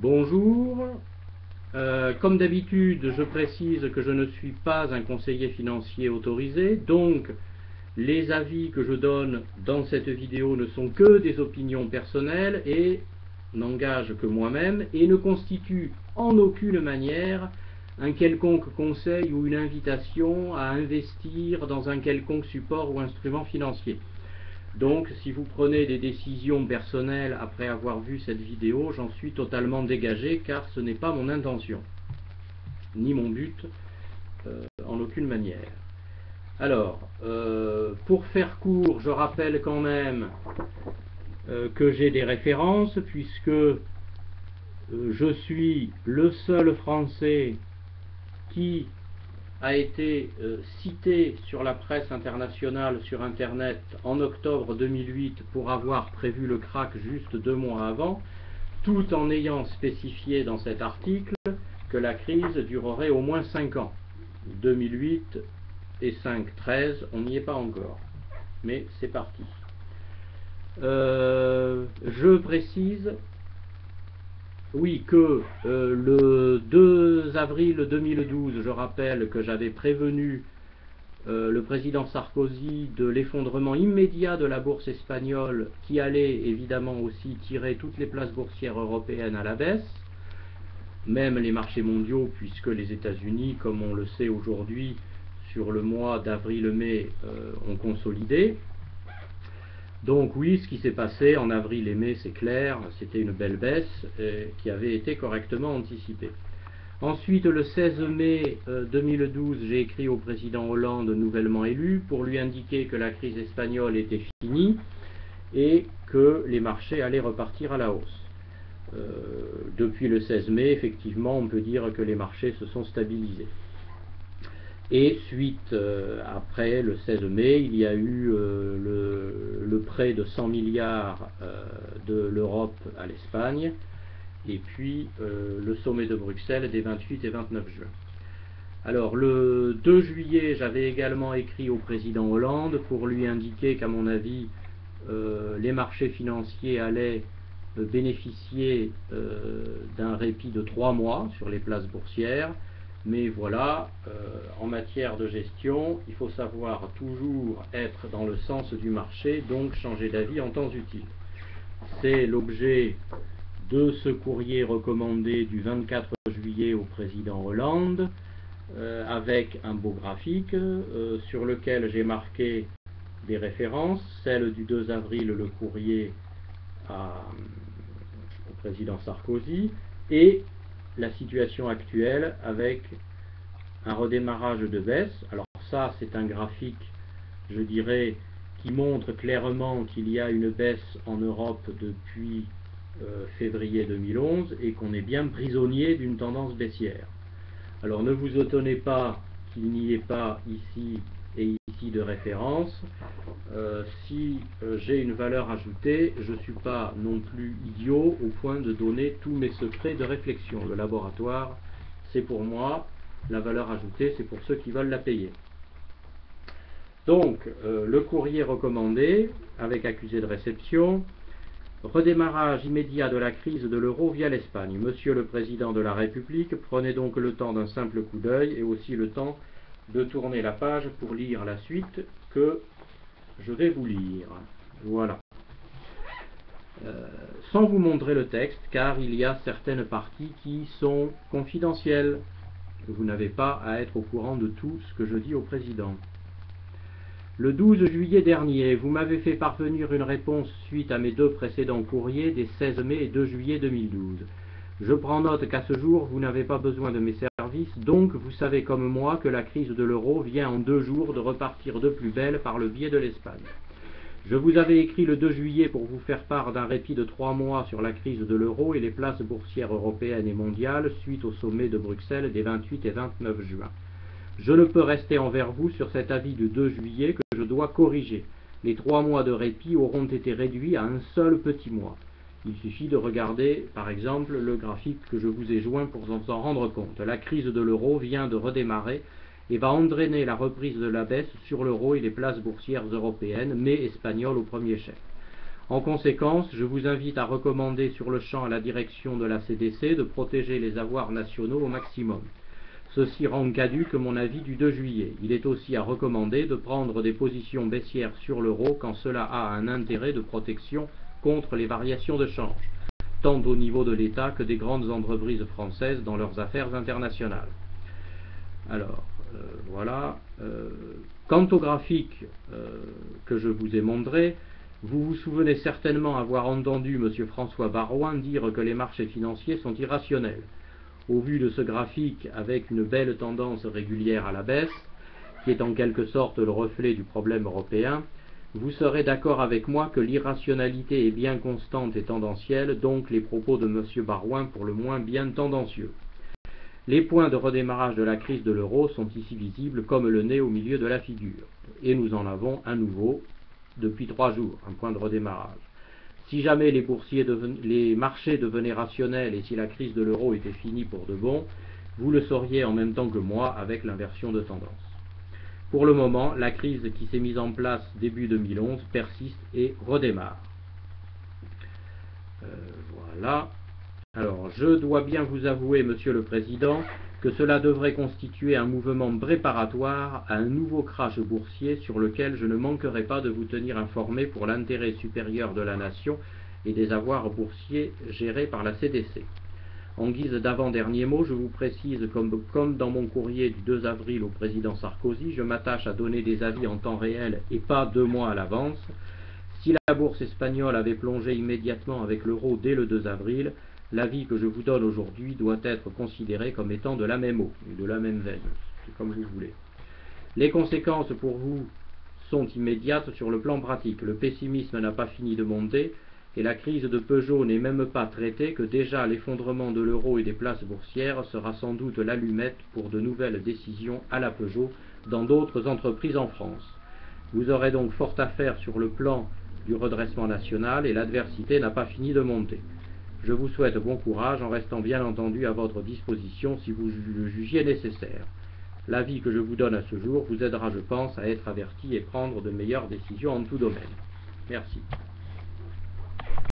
Bonjour. Comme d'habitude, je précise que je ne suis pas un conseiller financier autorisé, donc les avis que je donne dans cette vidéo ne sont que des opinions personnelles et n'engagent que moi-même et ne constituent en aucune manière un quelconque conseil ou une invitation à investir dans un quelconque support ou instrument financier. Donc, si vous prenez des décisions personnelles après avoir vu cette vidéo, j'en suis totalement dégagé car ce n'est pas mon intention, ni mon but en aucune manière. Alors, pour faire court, je rappelle quand même que j'ai des références puisque je suis le seul Français qui a été cité sur la presse internationale sur Internet en octobre 2008 pour avoir prévu le krach juste 2 mois avant, tout en ayant spécifié dans cet article que la crise durerait au moins 5 ans. 2008 et 5-13, on n'y est pas encore. Mais c'est parti. Je précise oui, que le 2 avril 2012, je rappelle que j'avais prévenu le président Sarkozy de l'effondrement immédiat de la bourse espagnole qui allait évidemment aussi tirer toutes les places boursières européennes à la baisse, même les marchés mondiaux, puisque les États-Unis, comme on le sait aujourd'hui, sur le mois d'avril-mai, ont consolidé. Donc oui, ce qui s'est passé en avril et mai, c'est clair, c'était une belle baisse qui avait été correctement anticipée. Ensuite, le 16 mai 2012, j'ai écrit au président Hollande, nouvellement élu, pour lui indiquer que la crise espagnole était finie et que les marchés allaient repartir à la hausse. Depuis le 16 mai, effectivement, on peut dire que les marchés se sont stabilisés. Et suite, après le 16 mai, il y a eu le prêt de 100 milliards de l'Europe à l'Espagne, et puis le sommet de Bruxelles des 28 et 29 juin. Alors, le 2 juillet, j'avais également écrit au président Hollande pour lui indiquer qu'à mon avis, les marchés financiers allaient bénéficier d'un répit de 3 mois sur les places boursières. Mais voilà, en matière de gestion, il faut savoir toujours être dans le sens du marché, donc changer d'avis en temps utile. C'est l'objet de ce courrier recommandé du 24 juillet au président Hollande, avec un beau graphique sur lequel j'ai marqué des références, celle du 2 avril, le courrier au président Sarkozy, et la situation actuelle avec un redémarrage de baisse. Alors ça, c'est un graphique, je dirais, qui montre clairement qu'il y a une baisse en Europe depuis février 2011 et qu'on est bien prisonnier d'une tendance baissière. Alors ne vous étonnez pas qu'il n'y ait pas ici et ici de référence. Si j'ai une valeur ajoutée, je ne suis pas non plus idiot au point de donner tous mes secrets de réflexion. Le laboratoire, c'est pour moi, la valeur ajoutée, c'est pour ceux qui veulent la payer. Donc, le courrier recommandé, avec accusé de réception, redémarrage immédiat de la crise de l'euro via l'Espagne. Monsieur le Président de la République, prenez donc le temps d'un simple coup d'œil et aussi le temps de tourner la page pour lire la suite que je vais vous lire. Voilà. Sans vous montrer le texte, car il y a certaines parties qui sont confidentielles. Vous n'avez pas à être au courant de tout ce que je dis au Président. Le 12 juillet dernier, vous m'avez fait parvenir une réponse suite à mes 2 précédents courriers des 16 mai et 2 juillet 2012. Je prends note qu'à ce jour, vous n'avez pas besoin de mes services, donc vous savez comme moi que la crise de l'euro vient en 2 jours de repartir de plus belle par le biais de l'Espagne. Je vous avais écrit le 2 juillet pour vous faire part d'un répit de 3 mois sur la crise de l'euro et les places boursières européennes et mondiales suite au sommet de Bruxelles des 28 et 29 juin. Je ne peux rester envers vous sur cet avis du 2 juillet que je dois corriger. Les 3 mois de répit auront été réduits à un seul petit mois. Il suffit de regarder, par exemple, le graphique que je vous ai joint pour vous en rendre compte. La crise de l'euro vient de redémarrer et va entraîner la reprise de la baisse sur l'euro et les places boursières européennes, mais espagnoles au premier chef. En conséquence, je vous invite à recommander sur le champ à la direction de la CDC de protéger les avoirs nationaux au maximum. Ceci rend caduc mon avis du 2 juillet. Il est aussi à recommander de prendre des positions baissières sur l'euro quand cela a un intérêt de protection contre les variations de change, tant au niveau de l'État que des grandes entreprises françaises dans leurs affaires internationales. Alors, voilà. Quant au graphique que je vous ai montré, vous vous souvenez certainement avoir entendu M. François Baroin dire que les marchés financiers sont irrationnels. Au vu de ce graphique avec une belle tendance régulière à la baisse, qui est en quelque sorte le reflet du problème européen, vous serez d'accord avec moi que l'irrationalité est bien constante et tendancielle, donc les propos de M. Baroin pour le moins bien tendancieux. Les points de redémarrage de la crise de l'euro sont ici visibles comme le nez au milieu de la figure, et nous en avons un nouveau depuis 3 jours, un point de redémarrage. Si jamais les marchés devenaient rationnels et si la crise de l'euro était finie pour de bon, vous le sauriez en même temps que moi avec l'inversion de tendance. Pour le moment, la crise qui s'est mise en place début 2011 persiste et redémarre. Voilà. Alors, je dois bien vous avouer, Monsieur le Président, que cela devrait constituer un mouvement préparatoire à un nouveau crash boursier sur lequel je ne manquerai pas de vous tenir informé pour l'intérêt supérieur de la nation et des avoirs boursiers gérés par la CDC. En guise d'avant-dernier mot, je vous précise, comme dans mon courrier du 2 avril au président Sarkozy, je m'attache à donner des avis en temps réel et pas 2 mois à l'avance. Si la bourse espagnole avait plongé immédiatement avec l'euro dès le 2 avril, l'avis que je vous donne aujourd'hui doit être considéré comme étant de la même eau, de la même veine, c'est comme vous voulez. Les conséquences pour vous sont immédiates sur le plan pratique. Le pessimisme n'a pas fini de monter et la crise de Peugeot n'est même pas traitée que déjà l'effondrement de l'euro et des places boursières sera sans doute l'allumette pour de nouvelles décisions à la Peugeot dans d'autres entreprises en France. Vous aurez donc fort à faire sur le plan du redressement national et l'adversité n'a pas fini de monter. Je vous souhaite bon courage en restant bien entendu à votre disposition si vous le jugiez nécessaire. L'avis que je vous donne à ce jour vous aidera, je pense, à être averti et prendre de meilleures décisions en tout domaine. Merci.